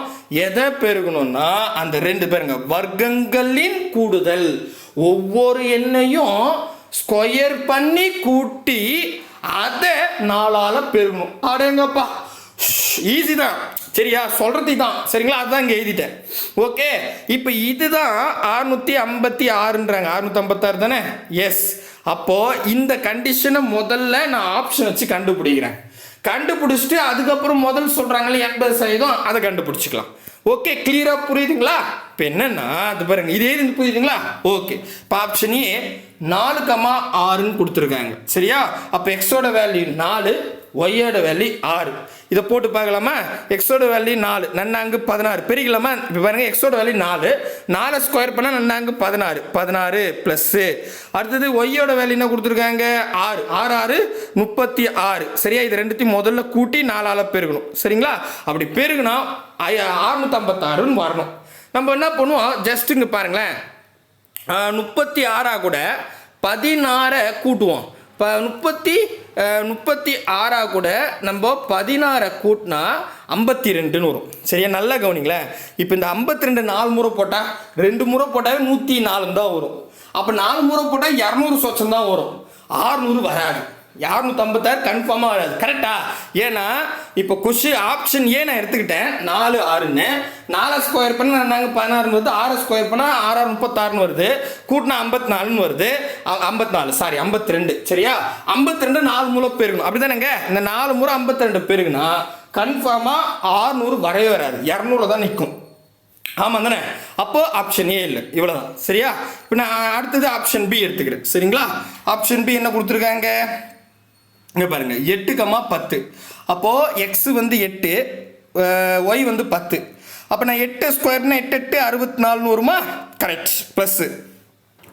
எதை பெருகணும்னா அந்த 2 பேருங்க வர்க்கங்களின் கூடுதல். ஒவ்வொரு எண்ணையும் ஸ்கொயர் பண்ணி கூட்டி அதை 4ஆல பெருகணும். அடேங்கப்பா, ஈஸி தான். சரியா? சொல்றது தான். சரிங்களா? அதுதான் இங்கே எழுதிட்டேன். ஓகே. இப்போ இதுதான் 656ன்றாங்க. 656 தானே? எஸ். அப்போ இந்த கண்டிஷனை முதல்ல நான் ஆப்ஷன் வச்சு கண்டுபிடிக்கிறேன். கண்டுபிடிச்சிட்டு அதுக்கப்புறம் முதல் சொல்றாங்களே 80% அதை கண்டுபிடிச்சிக்கலாம். ஓகே, கிளியரா புரியுதுங்களா? இப்போ என்னன்னா அது பாருங்க, இதே இது புரியுதுங்களா? ஓகே. இப்போ ஆப்ஷன் ஏ 4,6ன்னு கொடுத்துருக்காங்க. சரியா? அப்போ எக்ஸோட வேல்யூ 4, ஒய்யோட வேல்யூ 6. இதை போட்டு பார்க்கலாமா? எக்ஸோட வேல்யூ 4, நன்னாங்கு 16 பெருக்கலாமா? இப்போ பாருங்க, எக்ஸோட வேல்யூ 4 ஸ்கொயர் பண்ணால் நன்னாங்கு 16 ப்ளஸ்ஸு. அடுத்தது ஒய்யோட வேல்யூ என்ன கொடுத்துருக்காங்க? 6 36. சரியா? இது ரெண்டுத்தையும் முதல்ல கூட்டி 4ஆல பெருகணும். சரிங்களா? அப்படி பெருகுனா 656ன்னு வரணும். நம்ம என்ன பண்ணுவோம், ஜஸ்ட் இங்கே பாருங்களேன், 36 கூட 16 கூட்டுவோம். இப்போ 36 கூட நம்ம 16 கூட்டினா 52ன்னு வரும். சரியா? நல்லா கவனிங்களேன். இப்போ இந்த 52 4 முறை போட்டால், 2 முறை போட்டாவே 104 தான் வரும். அப்போ 4 முறை போட்டால் 200 சொச்சம் தான் வரும், 600 வராது. 656 கன்ஃபார்மாக வராது. கரெக்டா? ஏன்னா இப்போ கொஸ்டின் ஆப்ஷன் ஏ நான் எடுத்துக்கிட்டேன், 4 6ன்னு. 4 ஸ்கொயர் பண்ணால் நாங்கள் 16 வருது, 6 ஸ்கொயர் பண்ணால் 6 36ன்னு வருது, கூட்டினா 54ன்னு வருது. 52. சரியா? 52 4 முறை பெருகணும். அப்படி தானேங்க? இந்த 4 முறை 52 பெருகுனா கன்ஃபார்மாக 600 வரவே வராது, 200 தான் நிற்கும். ஆமாம் தானே? அப்போ ஆப்ஷன் ஏ இல்லை. இவ்வளோதான். சரியா? இப்போ நான் அடுத்தது ஆப்ஷன் பி எடுத்துக்கிறேன். சரிங்களா? ஆப்ஷன் பி என்ன கொடுத்துருக்காங்க? இங்கே பாருங்க, 8,10. அப்போது எக்ஸ் வந்து 8, ஒய் வந்து 10. அப்போ நான் 8 ஸ்கொயர்னா 8 64ன்னு வருமா? கரெக்ட். ப்ளஸ்ஸு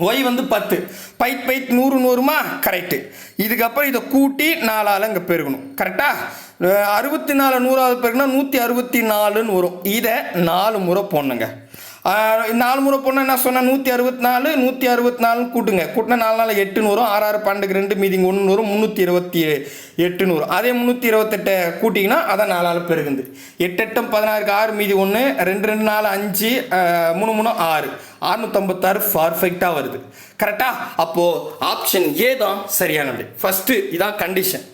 ஒய் வந்து 10, 100ன்னு வருமா? கரெக்டு. இதுக்கப்புறம் இதை கூட்டி 4ஆல் இங்கே பெருகணும். கரெக்டா? 64 100ஆல் பெருகுனா 164ன்னு வரும். இதை 4 முறை போடணுங்க. 4 முறை போனால் என்ன சொன்னால் 164 164 கூட்டுங்க. கூட்டினா 4 நாள் 8 வரும். 6 6 12 2 மீதிங்க 1 வரும். 328 வரும். அதே 328 கூட்டிங்கன்னா அதான் 4 ஆள் பெருகுது. 8 8 16 6 மீதி 1 2 2 4 5 3 3 6 656 பர்ஃபெக்டாக வருது. கரெக்டா? அப்போது ஆப்ஷன் ஏ தான் சரியானது. ஃபஸ்ட்டு இதான் கண்டிஷன்.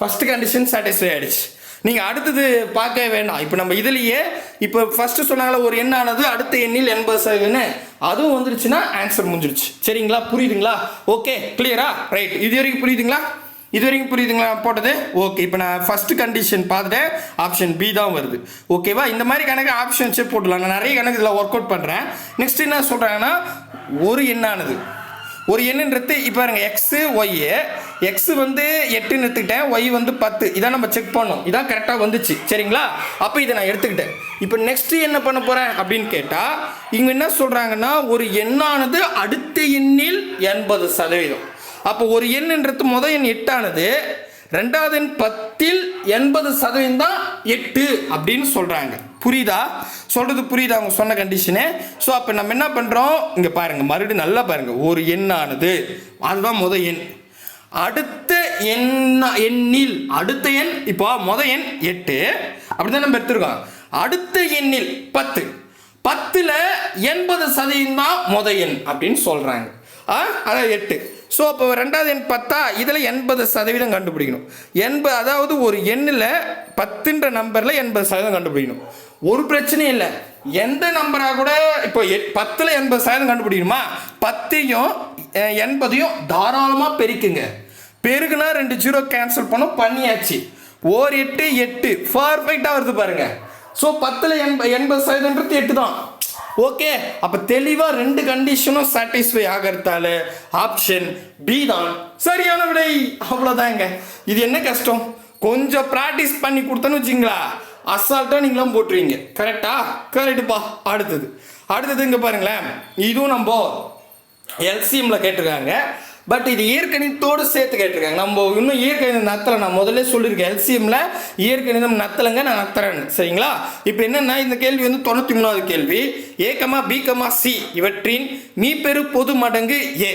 ஃபஸ்ட்டு கண்டிஷன் சாட்டிஸ்ஃபை ஆகிடுச்சு. நீங்கள் அடுத்தது பார்க்க வேண்டாம். இப்போ நம்ம இதுலேயே இப்போ ஃபஸ்ட்டு சொன்னாங்களே ஒரு எண்ணானது அடுத்த எண்ணில் 80% அதுவும் வந்துருச்சுன்னா ஆன்சர் முடிஞ்சிருச்சு. சரிங்களா? புரியுதுங்களா? ஓகே, கிளியரா? ரைட். இது வரைக்கும் புரியுதுங்களா போட்டது? ஓகே. இப்போ நான் ஃபஸ்ட்டு கண்டிஷன் பார்த்துட்டேன். ஆப்ஷன் பி தான் வருது. ஓகேவா? இந்த மாதிரி கணக்கு ஆப்ஷன்ஸே போடலாம். நான் நிறைய கணக்கு இதில் ஒர்க் அவுட் பண்ணுறேன். நெக்ஸ்ட் என்ன சொல்கிறாங்கன்னா ஒரு எண்ணானது ஒரு எண்ணுன்றது இப்போ பாருங்க எக்ஸ் வந்து 8ன்னு எடுத்துக்கிட்டேன், ஒய் வந்து 10. இதான் நம்ம செக் பண்ணோம். இதான் கரெக்டாக வந்துச்சு. சரிங்களா? அப்போ இதை நான் எடுத்துக்கிட்டேன். இப்போ நெக்ஸ்ட்டு என்ன பண்ண போகிறேன் அப்படின்னு கேட்டால் இவங்க என்ன சொல்கிறாங்கன்னா ஒரு எண்ணானது அடுத்த எண்ணில் 80%. அப்போ ஒரு எண்ணுன்றது முதல் எண் 8 ஆனது ரெண்டாவது எண் 10ல் 80% தான் 8 அப்படின்னு சொல்கிறாங்க. புரியுதா? சொல்கிறது புரியுதா அவங்க சொன்ன கண்டிஷனு? ஸோ அப்போ நம்ம என்ன பண்ணுறோம், இங்கே பாருங்கள், மறுபடியும் நல்லா பாருங்கள். ஒரு எண்ணானது அதுதான் முதல் எண். அடுத்த எண்ணில் அடுத்த எண் இப்போ முதல் எண் 8 அப்படி தான் நம்ம எடுத்துருக்கோம். அடுத்த எண்ணில் 10 10ல் 80% தான் முதல் எண் அப்படின்னு சொல்கிறாங்க. அதான் 8. ஸோ அப்போ ரெண்டாவது எண் 10 இதில் 80% கண்டுபிடிக்கணும். அதாவது ஒரு எண்ணில் 10ன்ற நம்பரில் 80% கண்டுபிடிக்கணும். ஒரு பிரச்சனையும் இல்லை. எந்த நம்பராக கூட இப்போ 10ல் 80% கண்டுபிடிக்கணுமா? 10யும் 80யும் தாராளமாக பெருக்குங்க. பெருக்குனா 2 0 கேன்சல் பண்ணியாச்சு. 8 8 பர்ஃபெக்டாக வருது பாருங்க. ஸோ 10ல் 80%ன்றது 8 தான். ஓகே. அப்போ தெளிவாக 2 கண்டிஷனும் சாட்டிஸ்ஃபை ஆகிறதால ஆப்ஷன் பி தான் சரியான விடை. அவ்வளோதாங்க. இது என்ன கஷ்டம்? கொஞ்சம் ப்ராக்டிஸ் பண்ணி கொடுத்தோன்னு வச்சிங்களா அசால்ட்டாக நீங்களாம் போட்டுருவீங்க. கரெக்டா? கரெக்டுப்பா. அடுத்தது இங்கே பாருங்களேன். இதுவும் நம்ம எல்சிஎம்மில் கேட்டிருக்காங்க. பட் இது இயற்கணிதத்தோடு சேர்த்து கேட்டிருக்காங்க. நம்ம இன்னும் இயற்கணிதம் நத்தலை. நான் முதல்ல சொல்லியிருக்கேன் எல்சிஎம்மில் இயற்கணிதம் நத்தலைங்க, நான் நத்துறேன். சரிங்களா? இப்போ என்னென்னா இந்த கேள்வி வந்து 93வது கேள்வி. ஏ கமா பி கமா சி இவற்றின் மீப்பெரு பொது மடங்கு ஏ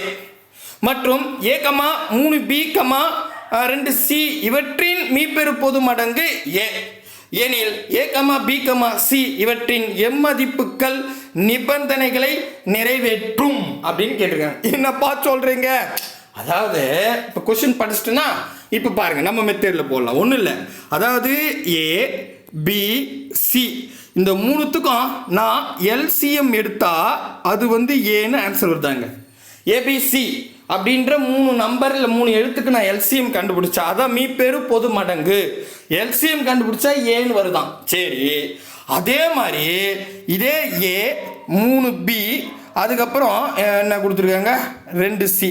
மற்றும் ஏ கமா 3 பி கமா 2 சி இவற்றின் மீப்பெரு பொது மடங்கு ஏ எனில் ஏ கமா பி கமா சி இவற்றின் எம்மதிப்புகள் நிபந்தனைகளை நிறைவேற்றும் அப்படின்னு கேட்டிருக்காங்க. என்னப்பா சொல்றீங்க? அதாவது இப்போ கொஸ்டின் படிச்சுட்டுனா இப்போ பாருங்க, நம்ம மெத்தேடில் போடலாம். ஒன்றும் இல்லை. அதாவது ஏ பி சி இந்த மூணுத்துக்கும் நான் எல்சிஎம் எடுத்தா அது வந்து ஏன்னு ஆன்சர் வருதாங்க. ஏபிசி அப்படின்ற 3 நம்பரில் 3 எழுத்துக்கு நான் எல்சிஎம் கண்டுபிடிச்சா அதான் மீப்பெரு பொது மடங்கு. எல்சிஎம் கண்டுபிடிச்சா ஏன்னு வருதான். சரி, அதே மாதிரி இதே ஏ 3 பி அதுக்கப்புறம் என்ன கொடுத்துருக்காங்க 2 சி.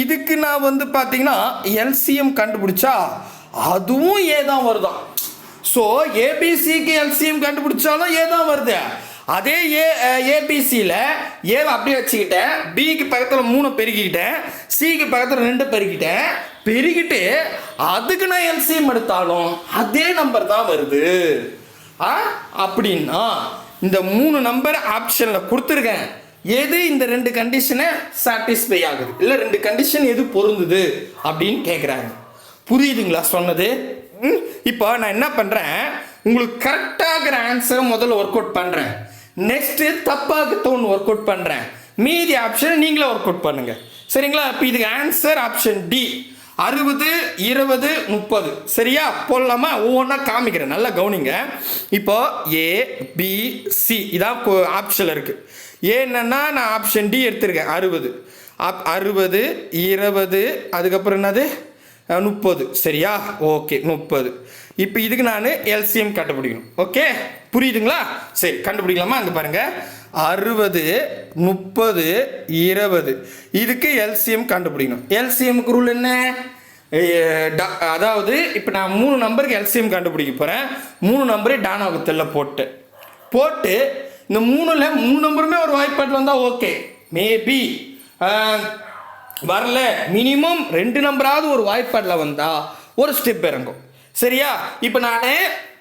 இதுக்கு நான் வந்து பார்த்தீங்கன்னா எல்சிஎம் கண்டுபிடிச்சா அதுவும் ஏ தான் வருதான். ஸோ ஏபிசிக்கு எல்சிஎம் கண்டுபிடிச்சாலும் ஏ தான் வருது. அதே ஏபிசியில் ஏவை அப்படியே வச்சுக்கிட்டேன், பிக்கு பக்கத்தில் 3 பெருக்கிக்கிட்டேன், சிக்கு பக்கத்தில் 2 பெருக்கிட்டு அதுக்கு நான் எல்சிஎம் எடுத்தாலும் அதே நம்பர் தான் வருது. அப்படின்னா இந்த 3 நம்பர் ஆப்ஷனில் கொடுத்துருக்கேன். எது இந்த 2 கண்டிஷனை சாட்டிஸ்ஃபை ஆகுது, இல்லை 2 கண்டிஷன் எது பொருந்துது அப்படின்னு கேட்குறாங்க. புரியுதுங்களா சொன்னது? இப்போ நான் என்ன பண்ணுறேன், உங்களுக்கு கரெக்டாகிற ஆன்சரை முதல்ல ஒர்க் அவுட் பண்ணுறேன். நெக்ஸ்ட்டு தப்பாக ஒன்று ஒர்க் அவுட் பண்ணுறேன். மீதி ஆப்ஷன் நீங்களே ஒர்க் அவுட் பண்ணுங்கள். சரிங்களா? இப்போ இதுக்கு ஆன்சர் ஆப்ஷன் டி 60 20 30. சரியா? போடலாமா? ஒவ்வொன்றா காமிக்கிறேன், நல்லா கவனிங்க. இப்போ ஏ பி சி இதான் ஆப்ஷனில் இருக்குது. என்னன்னா நான் ஆப்ஷன் டி எடுத்திருக்கேன். 60 20 அதுக்கப்புறம் என்னது 30. சரியா? ஓகே 30. இப்போ இதுக்கு நான் எல்சிஎம் கண்டுபிடிக்கணும். ஓகே, புரியுதுங்களா? சரி, கண்டுபிடிக்கலாமா? அங்கே பாருங்கள், 60 30 20 இதுக்கு எல்சிஎம் கண்டுபிடிக்கணும். எல்சிஎம்க்கு ரூல் என்ன? அதாவது இப்போ நான் 3 நம்பருக்கு எல்சிஎம் கண்டுபிடிக்க போகிறேன். 3 நம்பரே டானா வகுத்தலில் போட்டு இந்த 3ல் 3 நம்பருமே ஒரு வாய்ப்பாட்டில் வந்தால் ஓகே. மேபி வரல, மினிமம் 2 நம்பராவது ஒரு வாய்ப்பாட்டில் வந்தால் ஒரு ஸ்டெப் இறங்கும். சரியா? இப்போ நான்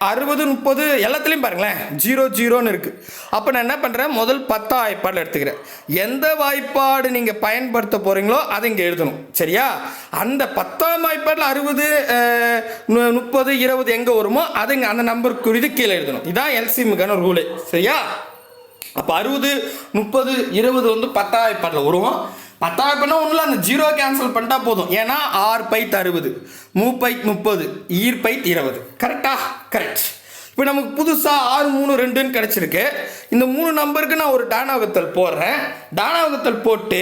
60 30 எல்லாத்துலேயும் பாருங்களேன் 0 0ன்னு இருக்குது. அப்போ நான் என்ன பண்ணுறேன், முதல் 10 வாய்ப்பாடில் எடுத்துக்கிறேன். எந்த வாய்ப்பாடு நீங்கள் பயன்படுத்த போகிறீங்களோ அதை இங்கே எழுதணும். சரியா? அந்த 10ஆம் வாய்ப்பாடில் 60 30 20 எங்கே வருமோ அது இங்கே அந்த நம்பருக்கு குறித்து கீழே எழுதணும். இதுதான் எல்சிஎம்முக்கான ரூலு. சரியா? அப்போ 60 30 20 வந்து 10ஆம் வாய்ப்பாடில் வரும். 10ஆம் வாய்ப்பாடுனா ஒன்றும் அந்த 0 கேன்சல் பண்ணிட்டா போதும். ஏன்னா 6 பைத் 60 3 பைத் 30 ஈர் பைத் 20. கரெக்டா? கரெக்ட். இப்போ நமக்கு புதுசாக 6 3 2ன்னு கிடச்சிருக்கு. இந்த 3 நம்பருக்கு நான் ஒரு டானா வகுத்தல் போடுறேன். டானா வகுத்தல் போட்டு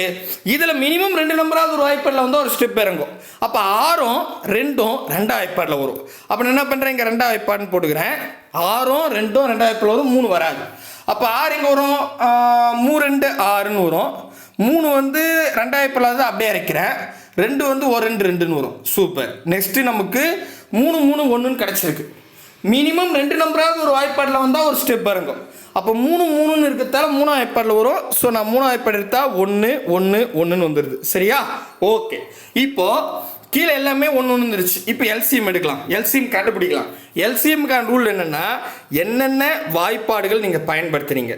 இதில் மினிமம் 2 நம்பராவது ஒரு வாய்ப்பாடில் வந்து ஒரு ஸ்டெப் இறங்கும். அப்போ 6ம் 2ம் 2ஆம் வாய்ப்பாடில் வரும். அப்போ நான் என்ன பண்ணுறேன், இங்கே 2ஆம் வாய்ப்பாடுன்னு போட்டுக்கிறேன். 6ம் 2ம் 2ஆம் வாய்ப்பாடில் வரும். 3 வராது. அப்போ 6 இங்கே வரும், 3 2 6ன்னு வரும். 3 வந்து 2ஆம் வாய்ப்பாடில் அப்படியே இறக்கிறேன். 2 வந்து 1 2 2ன்னு வரும். சூப்பர். நெக்ஸ்ட்டு நமக்கு 3 3 1ன்னு கிடச்சிருக்கு. மினிமம் 2 நம்பராவது ஒரு வாய்ப்பாடில் வந்தால் ஒரு ஸ்டெப் இறங்கும். அப்போ 3 3ன்னு இருக்கிறதால 3ஆம் வாய்ப்பாடில் வரும். ஸோ நான் 3ஆம் வாய்ப்பாடு எடுத்தால் 1 1 1ன்னு வந்துடுது. சரியா? ஓகே. இப்போது கீழே எல்லாமே 1 1 வந்துருச்சு. இப்போ எல்சிஎம் எடுக்கலாம், எல்சிஎம் கண்டுபிடிக்கலாம். எல்சிஎம்கான ரூல் என்னென்னா, என்னென்ன வாய்ப்பாடுகள் நீங்கள் பயன்படுத்துறீங்க,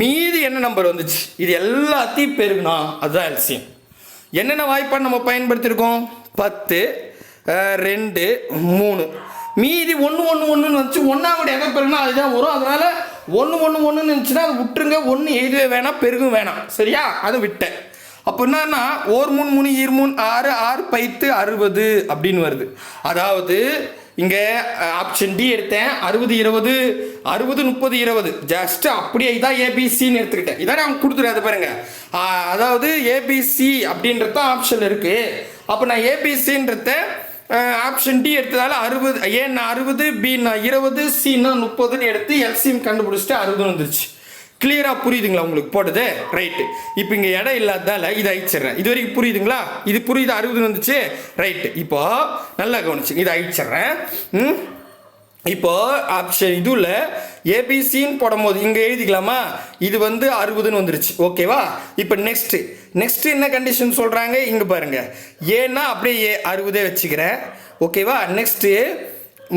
மீதி என்ன நம்பர் வந்துச்சு, இது எல்லாத்தையும் பெருகணும். அதுதான் எல்சிஎம். என்னென்ன வாய்ப்பாடு நம்ம பயன்படுத்தியிருக்கோம், 10 2 3, மீதி 1 1 1ன்னு வந்துச்சு. 1ஆவோட எதை பெருகுனா அதுதான் வரும். அதனால 1 1 1ன்னு இருந்துச்சுன்னா அது விட்டுருங்க. 1 எழுதவே வேணாம், பெருகும் வேணாம். சரியா? அதை விட்டேன். அப்போ என்னன்னா 1 3 3 2 3 6 6 பைத்து 60 அப்படின்னு வருது. அதாவது இங்கே ஆப்ஷன் டி எடுத்தேன். 60 20 60 30 20 ஜஸ்ட் அப்படியே இதான் ஏபிசின்னு எடுத்துக்கிட்டேன். இதான் நான் கொடுத்துருது பாருங்க. அதாவது ஏபிசி அப்படின்றத ஆப்ஷன் இருக்கு. அப்போ நான் ஏபிசின்றத ஆப்ஷன் டி எடுத்ததால 60, ஏன்னா 60, பின்னா 20, சின்னா 30ன்னு எடுத்து எல்சிஎம் கண்டுபிடிச்சிட்டு 60 வந்துருச்சு. கிளியராக புரியுதுங்களா உங்களுக்கு போட்டது? ரைட்டு. இப்போ இங்கே இடம் இல்லாததால இதை அழிச்சிட்றேன். இது வரைக்கும் புரியுதுங்களா? இது புரியுது, 60 வந்துச்சு. ரைட்டு. இப்போ நல்லா கவனிச்சு இதை அழிச்சிட்றேன். இப்போ ஆப்ஷன் இதுல ஏபிசின்னு போடும் போது இங்கே எழுதிக்கலாமா, இது வந்து 60ன்னு வந்துருச்சு. ஓகேவா? இப்போ நெக்ஸ்ட் என்ன கண்டிஷன் சொல்கிறாங்க இங்கே பாருங்க. ஏன்னா அப்படியே 60 வச்சுக்கிறேன். ஓகேவா? நெக்ஸ்ட்டு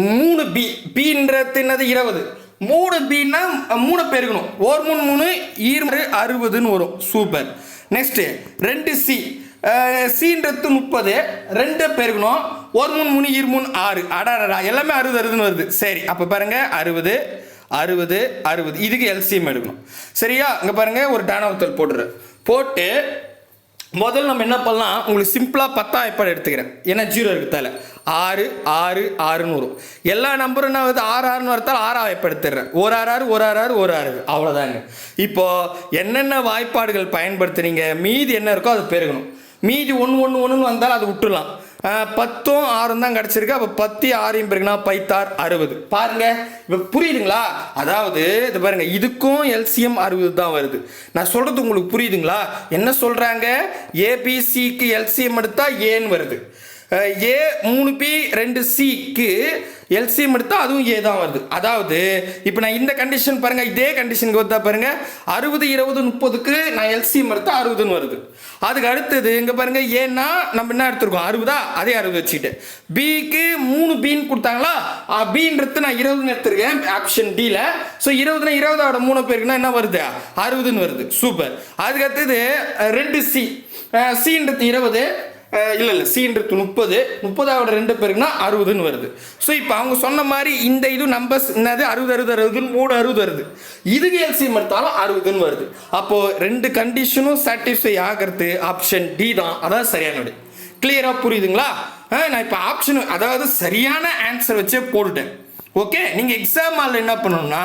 3 பின்றது என்னது 20. 3 பின்னா 3 பெருகணும். 1 3 3 ஈர் 60ன்னு வரும். சூப்பர். நெக்ஸ்ட்டு 2 சின்றது 30, 2 பெருகணும். 1 3 3 ஈர் 3 6. அடாடா எல்லாமே 60 60ன்னு வருது. சரி, அப்போ பாருங்க 60 60 60 இதுக்கு எல்சிஎம் எடுக்கணும். சரியா? இங்கே பாருங்க ஒரு டானாவத்தல் போட்டு முதல்ல நம்ம என்ன பண்ணலாம், உங்களுக்கு சிம்பிளாக 10ஆம் வாய்ப்பாடு எடுத்துக்கிறேன். ஏன்னா 0 இருக்கிறதால 6 6 6ன்னு வரும். எல்லா நம்பரும் என்ன வருது, 6 6ன்னு வரத்தால் 6ஆம் வாய்ப்பாடு எடுத்துடுறேன். 1 6 6 1 6 6 1 6. அவ்வளோதாங்க. இப்போ என்னென்ன வாய்ப்பாடுகள் பயன்படுத்துறீங்க, மீதி என்ன இருக்கோ அது பெருகணும். மீதி 1 1 1ன்னு வந்தால் அதை விட்டுடலாம். 10ம் 6ம் தான் கிடச்சிருக்கு. அப்போ 10 6 பெருகுனா 5 60. பாருங்க, இப்போ புரியுதுங்களா? அதாவது இது பாருங்க, இதுக்கும் எல்சிஎம் 60 தான் வருது. நான் சொல்றது உங்களுக்கு புரியுதுங்களா? என்ன சொல்றாங்க, ஏபிசிக்கு எல்சிஎம் எடுத்தா ஏன்னு வருது. ஏ 3பி 2சிக்கு எல்சிஎம் எடுத்தா அதுவும் ஏ தான் வருது. அதாவது இப்போ நான் இந்த கண்டிஷன் பாருங்க, இதே கண்டிஷனுக்கு வந்தா பாருங்க 60 20 30க்கு நான் எல்சிஎம் எடுத்தா 60ன்னு வருது. அதுக்கு அடுத்தது இங்கே பாருங்க, ஏன்னா நம்ம என்ன எடுத்துருக்கோம் 60, அதே 60 வச்சுக்கிட்டு. பிக்கு 3 பின்னு கொடுத்தாங்களா, பின்றது நான் 20ன்னு எடுத்துருக்கேன் ஆப்ஷன் டியில். ஸோ 20னா 20ஓட 3 பேருக்குன்னா என்ன வருது 60ன்னு வருது. சூப்பர். அதுக்கு அடுத்தது 2சி, சின்றது 20, இல்லை சின்றது 30, 30ஓட 2 பேருக்குன்னா 60ன்னு வருது. ஸோ இப்போ அவங்க சொன்ன மாதிரி இந்த இது நம்பர்ஸ் என்னது 60 60 60ன்னு 3 60 வருது. இதுக்கு எல்சிஎம் எடுத்தாலும் 60ன்னு வருது. அப்போது 2 கண்டிஷனும் சாட்டிஸ்ஃபை ஆகிறது ஆப்ஷன் டி தான். அதான் சரியானது. கிளியராக புரியுதுங்களா? நான் இப்போ ஆப்ஷன் அதாவது சரியான ஆன்சர் வச்சே போட்டுட்டேன். ஓகே, நீங்கள் எக்ஸாம் ஹாலில் என்ன பண்ணணும்னா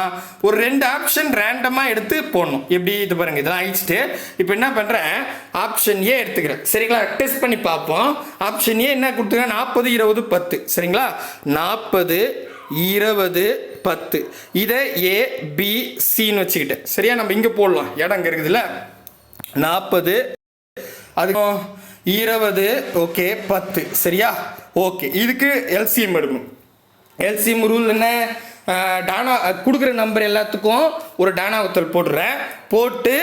ஒரு 2 ஆப்ஷன் ரேண்டமாக எடுத்து போடணும். எப்படி இது பாருங்கள், இதெல்லாம் அழிச்சிட்டு இப்போ என்ன பண்ணுறேன், ஆப்ஷன் ஏ எடுத்துக்கிறேன். சரிங்களா? டெஸ்ட் பண்ணி பார்ப்போம். ஆப்ஷன் ஏ என்ன கொடுத்துருக்கேன், 40 20 10. சரிங்களா? 40 20 10 இதை ஏ பி சின்னு வச்சுக்கிட்டேன். சரியா? நம்ம இங்கே போடலாம், இடம் இங்கே இருக்குதுல்ல. 40 அதுக்கு 20 ஓகே 10. சரியா? ஓகே, இதுக்கு எல்சிஎம் எடுக்கணும். எல்சிஎம் ரூல் என்ன, டானா கொடுக்குற நம்பர் எல்லாத்துக்கும் ஒரு டானாவத்தல் போடுறேன். போட்டு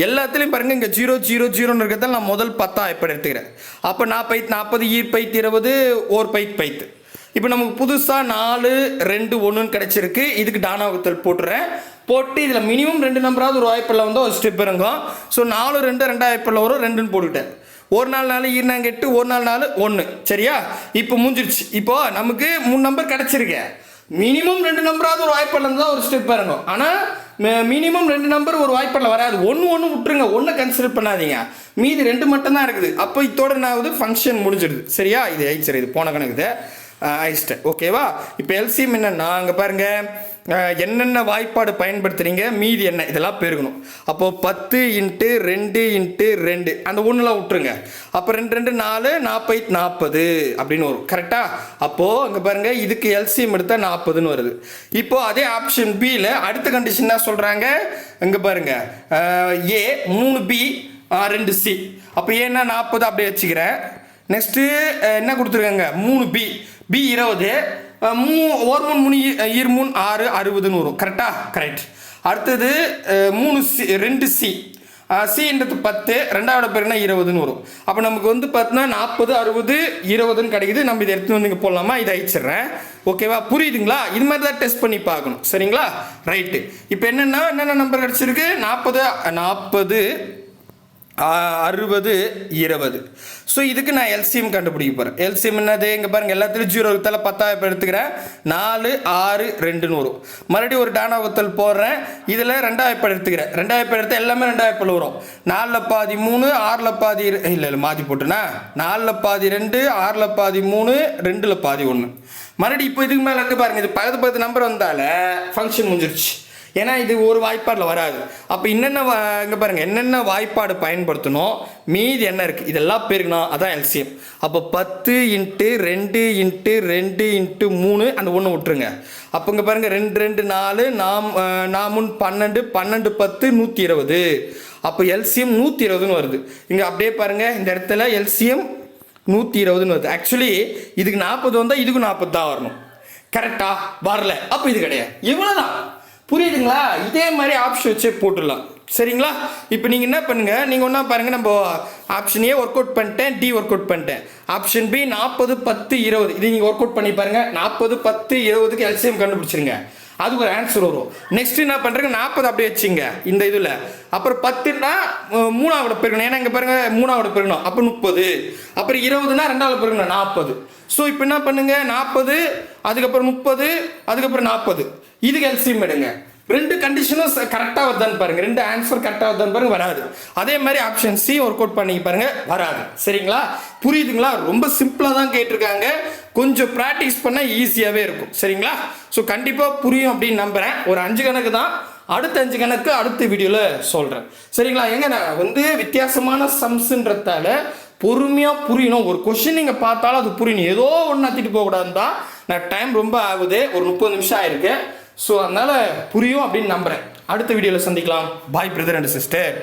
எல்லாத்துலேயும் பாருங்கள் இங்கே 0 0 0ன்னு இருக்கிறதால நான் முதல் 10ஆம் வாய்ப்பாடு எடுத்துக்கிறேன். அப்போ 40 40 ஈர் பைத்து 20 1 பைத்து. இப்போ நமக்கு புதுசாக 4 2 1 கிடைச்சிருக்கு. இதுக்கு டானா வகுத்தல் போட்டுறேன். போட்டு இதில் மினிமம் 2 நம்பராவது ஒரு வாய்ப்பில் வந்து ஒரு ஸ்டெப் இறங்கும். ஸோ 4 2 2 வாய்ப்பில் வரும், 2ன்னு போட்டுக்கிட்டேன். ஒரு நாள் 4 ஈர்னாங்க 8, ஒரு நாள் 4 1. சரியா? இப்போ முடிஞ்சிருச்சு. இப்போ நமக்கு 3 நம்பர் கிடச்சிருக்கு. மினிமம் 2 நம்பராவது ஒரு வாய்ப்பில் தான் ஒரு ஸ்டெப் இறங்கும். ஆனால் மினிமம் 2 நம்பர் ஒரு வாய்ப்பில் வராது. ஒன்று விட்டுருங்க, ஒன்று கன்சிடர் பண்ணாதீங்க. மீதி 2 மட்டும்தான் இருக்குது. அப்போ இதோட நான் வந்து ஃபங்க்ஷன் முடிஞ்சிடுது. சரியா? இது சரி, இது போன கணக்குது ஆயிடுச்சிட்டேன். ஓகேவா? இப்போ எல்சிஎம் என்னன்னா அங்கே பாருங்க, என்னென்ன வாய்ப்பாடு பயன்படுத்துறீங்க, மீதி என்ன, இதெல்லாம் பெருகணும். அப்போது 10 × 2 × 2 அந்த ஒன்றுலாம் விட்டுருங்க. அப்போ 2 2 4 40 40 அப்படின்னு வரும். கரெக்டாக? அப்போது அங்கே பாருங்கள், இதுக்கு எல்சிஎம் எடுத்தால் 40ன்னு வருது. இப்போது அதே ஆப்ஷன் பியில் அடுத்த கண்டிஷன் என்ன சொல்கிறாங்க, இங்கே பாருங்கள், ஏ 3B 2C. அப்போ ஏன்னா 40 அப்படியே வச்சுக்கிறேன். நெக்ஸ்ட்டு என்ன கொடுத்துருக்காங்க, 3B B 20, 1 3 ஈர் 3 6 60ன்னு வரும். கரெக்டா? கரெக்ட். அடுத்தது 3C 2C, சின்றது 10, ரெண்டாவோட பேருனா 20ன்னு வரும். அப்போ நமக்கு வந்து பார்த்தீங்கன்னா 40 60 20ன்னு கிடைக்குது. நம்ம இதை எடுத்துன்னு வந்து இங்கே போடலாமா? இதை அழிச்சிடுறேன். ஓகேவா? புரியுதுங்களா? இது மாதிரி தான் டெஸ்ட் பண்ணி பார்க்கணும். சரிங்களா? ரைட்டு. இப்போ என்னென்ன நம்பர் கிடச்சிருக்கு, 40 40 60 20. ஸோ இதுக்கு நான் எல்சிஎம் கண்டுபிடிக்க போகிறேன். எல்சிஎம் என்னது, இங்கே பாருங்கள், எல்லாத்துலையும் 0 வகுத்தால் 10 இப்போ எடுத்துக்கிறேன். 4 6 2ன்னு வரும். மறுபடியும் ஒரு டானா வகுத்தல் போடுறேன். இதில் 2 வாய்ப்பாடு எடுத்துக்கிறேன். 2 வாய்ப்பாடு எடுத்து எல்லாமே 2 வாய்ப்பாடு வரும். 4ல் பாதி 3, 6ல் பாதி இல்லை மாற்றி போட்டுனா 4ல் பாதி 2, 6ல் பாதி 3, 2ல் பாதி 1. மறுபடியும் இப்போ இதுக்கு மேலே இருந்து பாருங்கள், இது பக்கத்து நம்பர் வந்தால ஃபங்க்ஷன் முடிஞ்சிருச்சு. ஏன்னா இது ஒரு வாய்ப்பாடில் வராது. அப்போ இங்கே பாருங்கள், என்னென்ன வாய்ப்பாடு பயன்படுத்தணும், மீதி என்ன இருக்குது, இதெல்லாம் பெருக்கணும். அதான் எல்சிஎம். அப்போ 10 × 2 × 2 × 3 அந்த 1 விட்டுருங்க. அப்போ இங்கே பாருங்கள், 2 2 4 4 12 12 10 120. அப்போ எல்சிஎம் 120ன்னு வருது. இங்கே அப்படியே பாருங்கள், இந்த இடத்துல எல்சிஎம் 120ன்னு வருது. ஆக்சுவலி இதுக்கு 40 வந்தால் இதுக்கு 40 தான் வரணும். கரெக்டா? வரல, அப்போ இது கிடையாது. இவ்வளோதான். புரியுதுங்களா? இதே மாதிரி ஆப்ஷன் வச்சே போட்டுடலாம். சரிங்களா? இப்போ நீங்கள் என்ன பண்ணுங்கள், நீங்கள் ஒன்றா பாருங்கள், நம்ம ஆப்ஷன் ஏ ஒர்க் அவுட் பண்ணிட்டேன், டி ஒர்க் அவுட் பண்ணிட்டேன். ஆப்ஷன் பி 40 10 20 இது நீங்கள் ஒர்க் அவுட் பண்ணி பாருங்கள். 40 10 20க்கு எல்சிஎம் கண்டுபிடிச்சிருங்க. அதுக்கு ஒரு ஆன்சர் வரும். நெக்ஸ்ட் என்ன பண்ணுறேங்க, 40 அப்படியே வச்சுங்க இந்த இதில். அப்புறம் 10ன்னா 3ஆவோட பெருக்கணும். ஏன்னா இங்கே பாருங்க, 3ஆவோட பெருக்கணும். அப்போ 30. அப்புறம் 20னா 2ஆவோட பெருக்கணும் 40. ஸோ இப்போ என்ன பண்ணுங்க, 40 அதுக்கப்புறம் 30 அதுக்கப்புறம் 40 இதுக்கு எல்சிஎம் எடுங்க. 2 கண்டிஷனும் கரெக்டாக வருதான்னு பாருங்க. 2 ஆன்சர் கரெக்டாக வருதான்னு பாருங்க, வராது. அதே மாதிரி ஆப்ஷன் சி ஒர்க் அவுட் பண்ணி பாருங்க, வராது. சரிங்களா? புரியுதுங்களா? ரொம்ப சிம்பிளாக தான் கேட்டிருக்காங்க. கொஞ்சம் ப்ராக்டிஸ் பண்ணால் ஈஸியாகவே இருக்கும். சரிங்களா? ஸோ கண்டிப்பாக புரியும் அப்படின்னு நம்புகிறேன். ஒரு 5 கணக்கு தான், அடுத்த 5 கணக்கு அடுத்த வீடியோவில் சொல்கிறேன். சரிங்களா? எங்க நான் வந்து வித்தியாசமான சம்ஸ்ன்றதால பொறுமையாக புரியணும். ஒரு கொஷின் நீங்கள் பார்த்தாலும் அது புரியணும். ஏதோ ஒன்று நத்திட்டு போகக்கூடாதுன்னு தான். நான் டைம் ரொம்ப ஆகுது, ஒரு 30 நிமிஷம் ஆயிருக்கு. ஸோ அதனால் புரியும் அப்படின்னு நம்புகிறேன். அடுத்த வீடியோவில் சந்திக்கலாம். பாய் பிரதர் அண்ட் சிஸ்டர்.